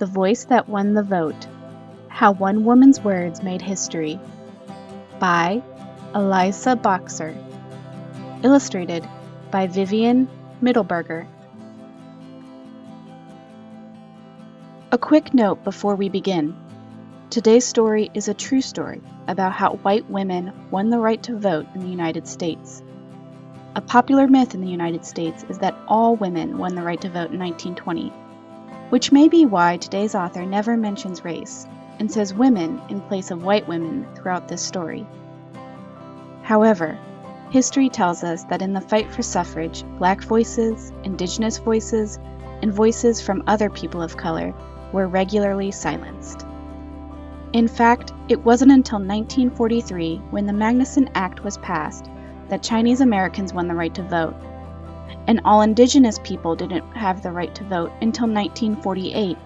The Voice That Won the Vote: How One Woman's Words Made History, by Elisa Boxer. Illustrated by Vivien, Mildenberger. A quick note before we begin. Today's story is a true story about how white women won the right to vote in the United States. A popular myth in the United States is that all women won the right to vote in 1920, which may be why today's author never mentions race and says women in place of white women throughout this story. However, history tells us that in the fight for suffrage, black voices, indigenous voices, and voices from other people of color were regularly silenced. In fact, it wasn't until 1943, when the Magnuson Act was passed, that Chinese Americans won the right to vote, and all indigenous people didn't have the right to vote until 1948,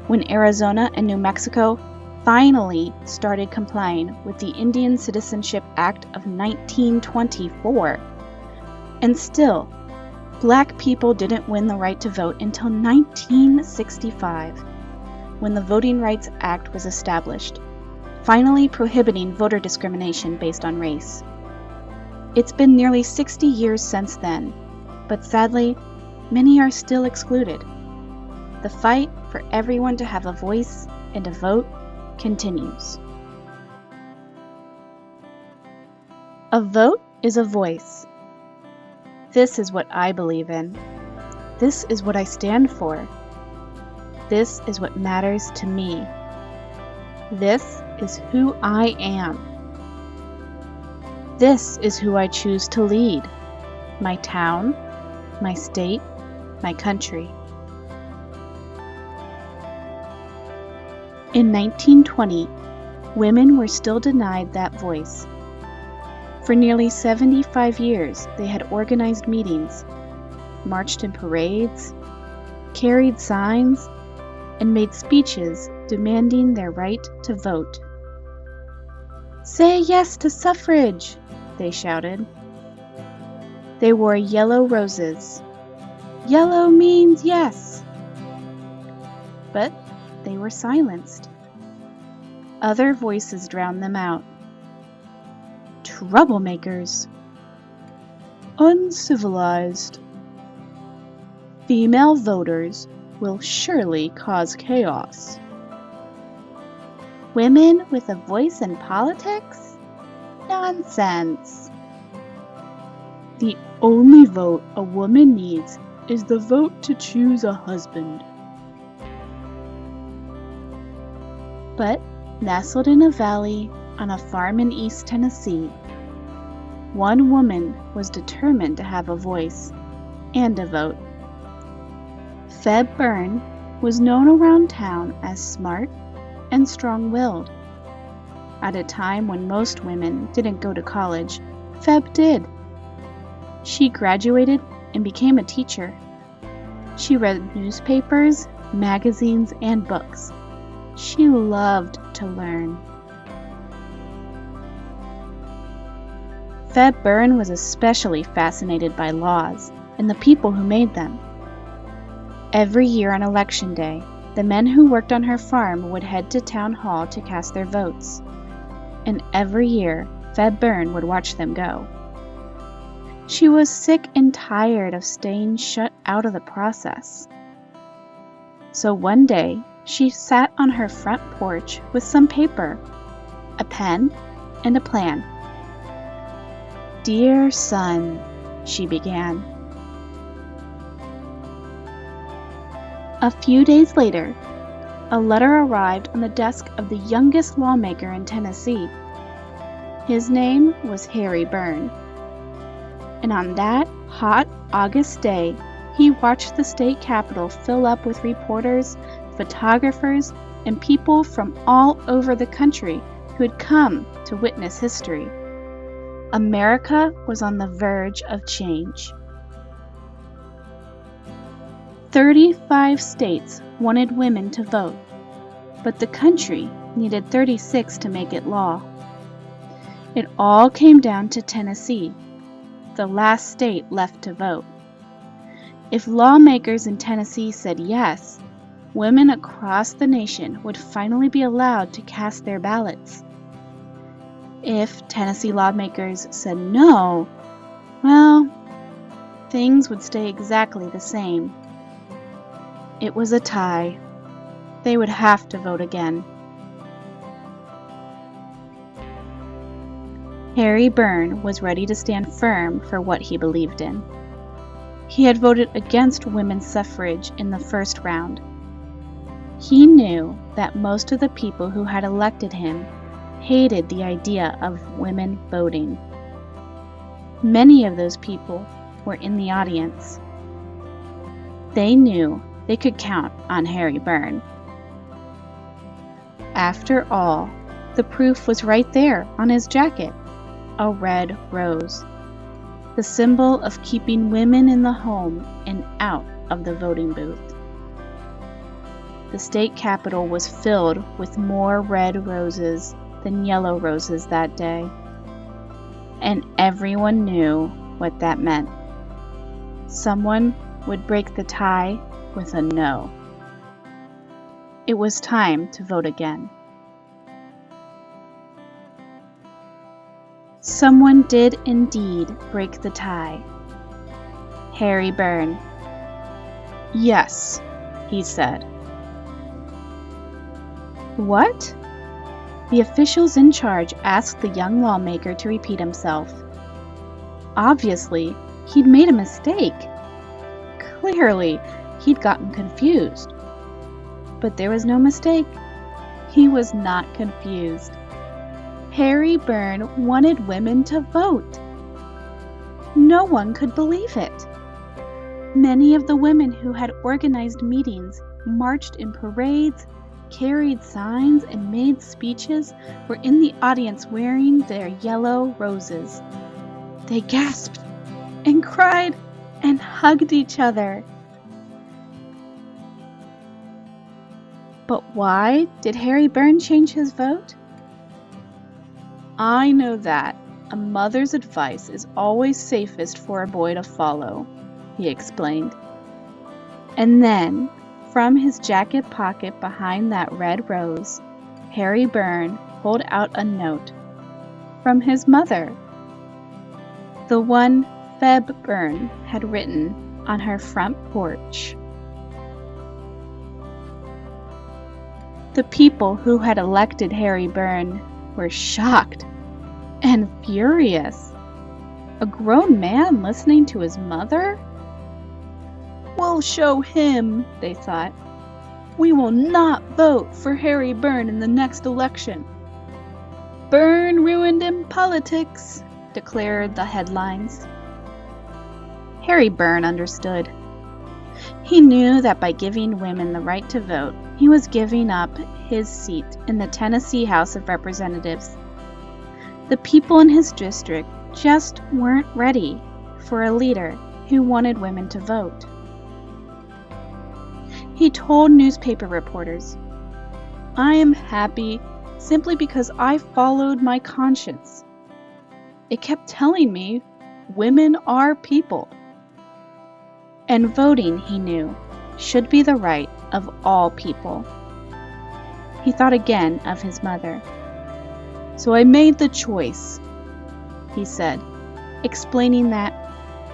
when Arizona and New Mexico finally started complying with the Indian Citizenship Act of 1924. And still, black people didn't win the right to vote until 1965, when the Voting Rights Act was established, finally prohibiting voter discrimination based on race. It's been nearly 60 years since then, but sadly, many are still excluded. The fight for everyone to have a voice and a vote continues. A vote is a voice. This is what I believe in. This is what I stand for. This is what matters to me. This is who I am. This is who I choose to lead my town, my state, my country. In 1920, women were still denied that voice. For nearly 75 years, they had organized meetings, marched in parades, carried signs, and made speeches demanding their right to vote. "Say yes to suffrage!" they shouted. They wore yellow roses. Yellow means yes. But they were silenced. Other voices drowned them out. Troublemakers. Uncivilized. Female voters will surely cause chaos. Women with a voice in politics? Nonsense. The only vote a woman needs is the vote to choose a husband. But nestled in a valley on a farm in East Tennessee, one woman was determined to have a voice and a vote. Feb Byrne was known around town as smart and strong-willed. At a time when most women didn't go to college, Feb did. She graduated and became a teacher. She read newspapers, magazines, and books. She loved to learn. Feb Byrne was especially fascinated by laws and the people who made them. Every year on Election Day, the men who worked on her farm would head to town hall to cast their votes. And every year, Feb Byrne would watch them go. She was sick and tired of staying shut out of the process. So one day, she sat on her front porch with some paper, a pen, and a plan. "Dear son," she began. A few days later, a letter arrived on the desk of the youngest lawmaker in Tennessee. His name was Harry Byrne. And on that hot August day, he watched the state capitol fill up with reporters, photographers, and people from all over the country who had come to witness history. America was on the verge of change. 35 states wanted women to vote, but the country needed 36 to make it law. It all came down to Tennessee, the last state left to vote. If lawmakers in Tennessee said yes, women across the nation would finally be allowed to cast their ballots. If Tennessee lawmakers said no, well, things would stay exactly the same. It was a tie. They would have to vote again. Harry Byrne was ready to stand firm for what he believed in. He had voted against women's suffrage in the first round. He knew that most of the people who had elected him hated the idea of women voting. Many of those people were in the audience. They knew they could count on Harry Byrne. After all, the proof was right there on his jacket, a red rose, the symbol of keeping women in the home and out of the voting booth. The state capitol was filled with more red roses than yellow roses that day, and everyone knew what that meant. Someone would break the tie with a no. It was time to vote again. Someone did indeed break the tie. Harry Byrne. "Yes," he said. "What?" The officials in charge asked the young lawmaker to repeat himself. Obviously, he'd made a mistake. Clearly, he'd gotten confused. But there was no mistake. He was not confused. Harry Byrne wanted women to vote. No one could believe it. Many of the women who had organized meetings, marched in parades, carried signs, and made speeches were in the audience wearing their yellow roses. They gasped and cried and hugged each other. But why did Harry Byrne change his vote? "I know that a mother's advice is always safest for a boy to follow," he explained. And then, from his jacket pocket behind that red rose, Harry Byrne pulled out a note from his mother, the one Feb Byrne had written on her front porch. The people who had elected Harry Byrne were shocked and furious. A grown man listening to his mother? "We'll show him," they thought. "We will not vote for Harry Byrne in the next election." "Byrne ruined in politics," declared the headlines. Harry Byrne understood. He knew that by giving women the right to vote, he was giving up his seat in the Tennessee House of Representatives. The people in his district just weren't ready for a leader who wanted women to vote. He told newspaper reporters, "I am happy simply because I followed my conscience. It kept telling me women are people." And voting, he knew, should be the right of all people. He thought again of his mother. "So I made the choice," he said, explaining that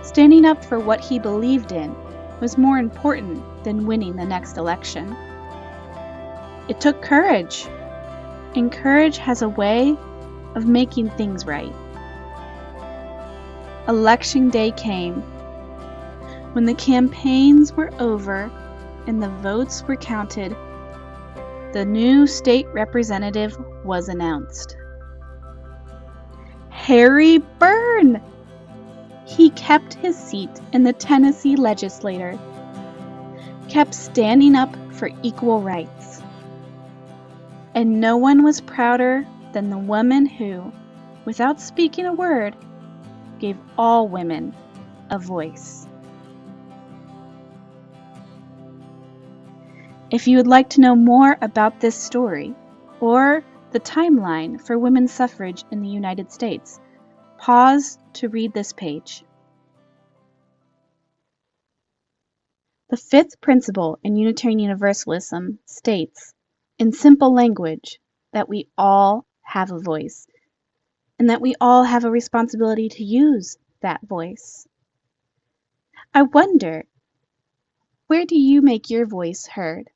standing up for what he believed in was more important than winning the next election. It took courage, and courage has a way of making things right. Election day came. When the campaigns were over and the votes were counted, the new state representative was announced. Harry Byrne! He kept his seat in the Tennessee legislature, kept standing up for equal rights. And no one was prouder than the woman who, without speaking a word, gave all women a voice. If you would like to know more about this story, or the timeline for women's suffrage in the United States, pause to read this page. The fifth principle in Unitarian Universalism states, in simple language, that we all have a voice, and that we all have a responsibility to use that voice. I wonder, where do you make your voice heard?